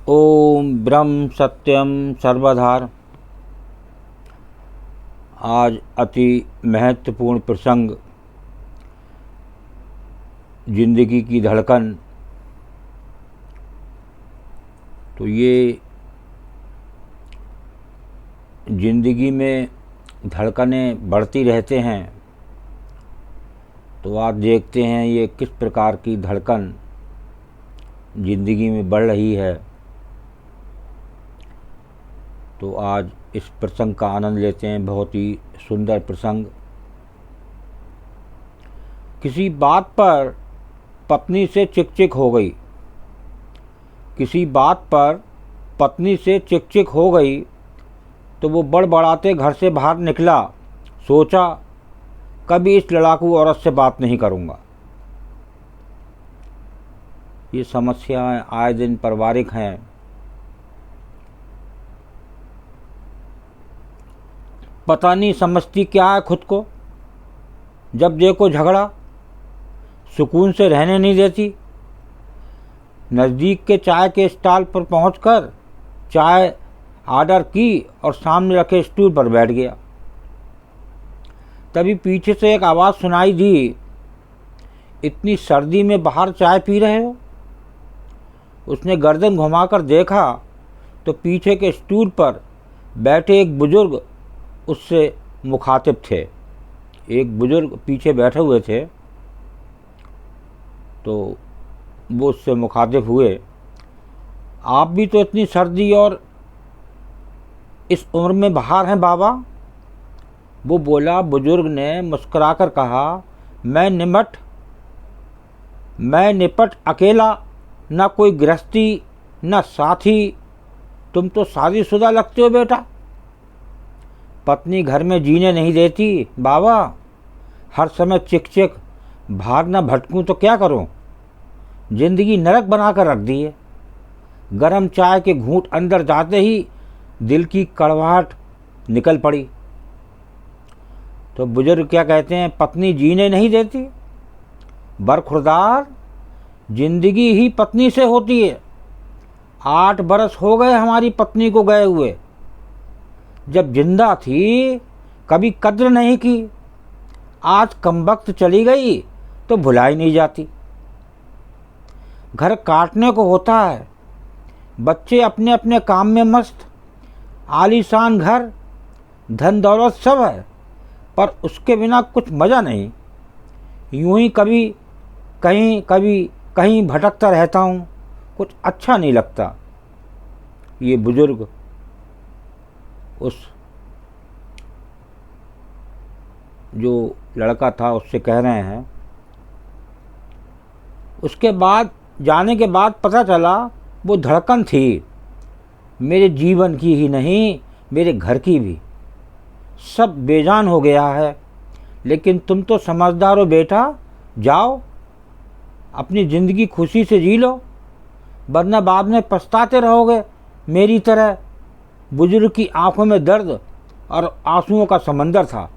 ओम ब्रह्म सत्यम सर्वधार। आज अति महत्वपूर्ण प्रसंग, जिंदगी की धड़कन। तो ये जिंदगी में धड़कनें बढ़ती रहते हैं। तो आज देखते हैं ये किस प्रकार की धड़कन जिंदगी में बढ़ रही है। तो आज इस प्रसंग का आनंद लेते हैं। बहुत ही सुंदर प्रसंग। किसी बात पर पत्नी से चिक हो गई। किसी बात पर पत्नी से चिक हो गई तो वो बड़बड़ाते घर से बाहर निकला। सोचा कभी इस लड़ाकू औरत से बात नहीं करूंगा। ये समस्याएं आए दिन पारिवारिक हैं। पता नहीं समझती क्या है खुद को। जब देखो झगड़ा, सुकून से रहने नहीं देती। नज़दीक के चाय के स्टॉल पर पहुंचकर चाय ऑर्डर की और सामने रखे स्टूल पर बैठ गया। तभी पीछे से एक आवाज़ सुनाई दी, इतनी सर्दी में बाहर चाय पी रहे हो? उसने गर्दन घुमाकर देखा तो पीछे के स्टूल पर बैठे एक बुजुर्ग उससे मुखातिब थे। एक बुजुर्ग पीछे बैठे हुए थे तो वो उससे मुखातिब हुए, आप भी तो इतनी सर्दी और इस उम्र में बाहर हैं बाबा? वो बोला। बुजुर्ग ने मुस्कुराकर कहा, मैं निपट अकेला, ना कोई गृहस्थी ना साथी। तुम तो शादीशुदा लगते हो बेटा। पत्नी घर में जीने नहीं देती बाबा। हर समय चिक बाहर न भटकूं तो क्या करूं? जिंदगी नरक बनाकर रख दी है। गरम चाय के घूंट अंदर जाते ही दिल की कड़वाहट निकल पड़ी। तो बुजुर्ग क्या कहते हैं, पत्नी जीने नहीं देती? बरखुरदार, जिंदगी ही पत्नी से होती है। 8 बरस हो गए हमारी पत्नी को गए हुए। जब जिंदा थी कभी कद्र नहीं की। आज कमबख्त चली गई तो भुलाई नहीं जाती। घर काटने को होता है। बच्चे अपने अपने काम में मस्त। आलीशान घर, धन दौलत सब है, पर उसके बिना कुछ मज़ा नहीं। यूं ही कभी कहीं भटकता रहता हूँ, कुछ अच्छा नहीं लगता। ये बुजुर्ग उस जो लड़का था उससे कह रहे हैं। उसके बाद जाने के बाद पता चला वो धड़कन थी मेरे जीवन की ही नहीं, मेरे घर की भी। सब बेजान हो गया है। लेकिन तुम तो समझदार हो बेटा, जाओ अपनी ज़िंदगी खुशी से जी लो, वरना बाद में पछताते रहोगे मेरी तरह। बुजुर्ग की आंखों में दर्द और आंसुओं का समंदर था।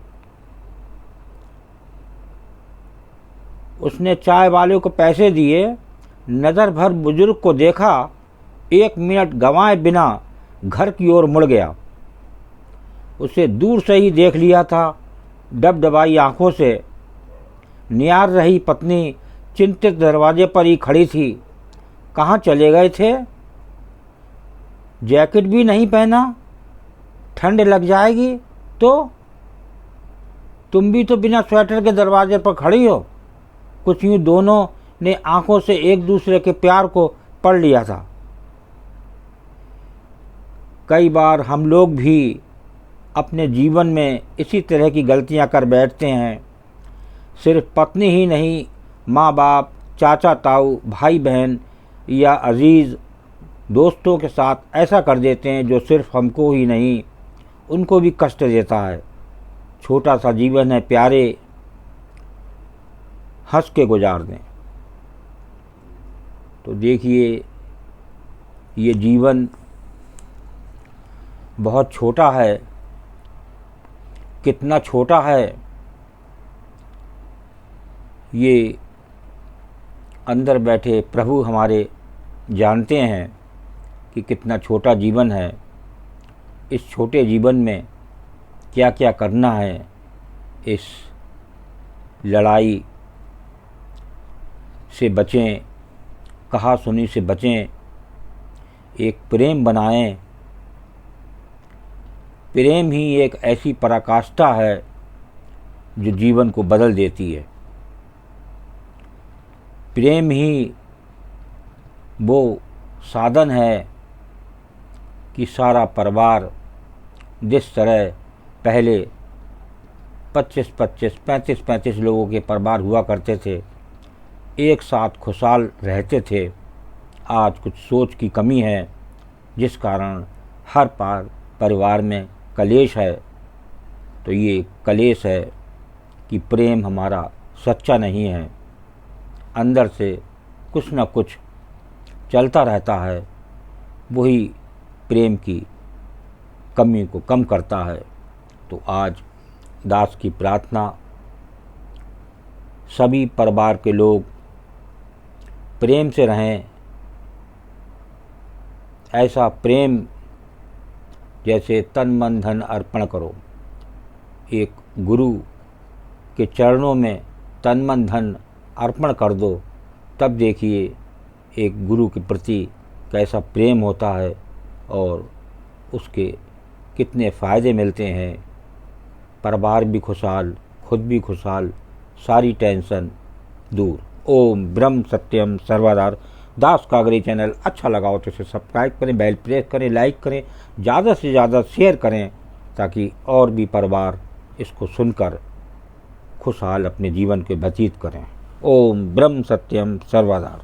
उसने चाय वाले को पैसे दिए, नज़र भर बुजुर्ग को देखा, 1 मिनट गंवाए बिना घर की ओर मुड़ गया। उसे दूर से ही देख लिया था। डबडबाई आंखों से निहार रही पत्नी चिंतित दरवाजे पर ही खड़ी थी। कहाँ चले गए थे? जैकेट भी नहीं पहना, ठंड लग जाएगी तो? तुम भी तो बिना स्वेटर के दरवाजे पर खड़ी हो। कुछ यूं दोनों ने आंखों से एक दूसरे के प्यार को पढ़ लिया था। कई बार हम लोग भी अपने जीवन में इसी तरह की गलतियां कर बैठते हैं। सिर्फ पत्नी ही नहीं, माँ बाप, चाचा ताऊ, भाई बहन या अजीज़ दोस्तों के साथ ऐसा कर देते हैं जो सिर्फ हमको ही नहीं उनको भी कष्ट देता है। छोटा सा जीवन है प्यारे, हंस के गुजार दें। तो देखिए ये जीवन बहुत छोटा है। कितना छोटा है ये अंदर बैठे प्रभु हमारे जानते हैं। कि कितना छोटा जीवन है, इस छोटे जीवन में क्या क्या करना है, इस लड़ाई से बचें, कहा सुनी से बचें, एक प्रेम बनाएं। प्रेम ही एक ऐसी पराकाष्ठा है जो जीवन को बदल देती है। प्रेम ही वो साधन है कि सारा परिवार जिस तरह पहले 25-25, 35-35 लोगों के परिवार हुआ करते थे, एक साथ खुशहाल रहते थे, आज कुछ सोच की कमी है जिस कारण हर परिवार में कलेश है। तो ये कलेश है कि प्रेम हमारा सच्चा नहीं है, अंदर से कुछ न कुछ चलता रहता है, वही प्रेम की कमी को कम करता है। तो आज दास की प्रार्थना, सभी परिवार के लोग प्रेम से रहें। ऐसा प्रेम जैसे तन मन धन अर्पण करो। एक गुरु के चरणों में तन मन धन अर्पण कर दो, तब देखिए एक गुरु के प्रति कैसा प्रेम होता है और उसके कितने फ़ायदे मिलते हैं। परिवार भी खुशहाल, खुद भी खुशहाल, सारी टेंशन दूर। ओम ब्रह्म सत्यम सर्वदा। दास कागरे चैनल अच्छा लगा हो तो इसे सब्सक्राइब करें, बेल प्रेस करें, लाइक करें, ज़्यादा से ज़्यादा शेयर करें ताकि और भी परिवार इसको सुनकर खुशहाल अपने जीवन के व्यतीत करें। ओम ब्रह्म सत्यम सर्वदा।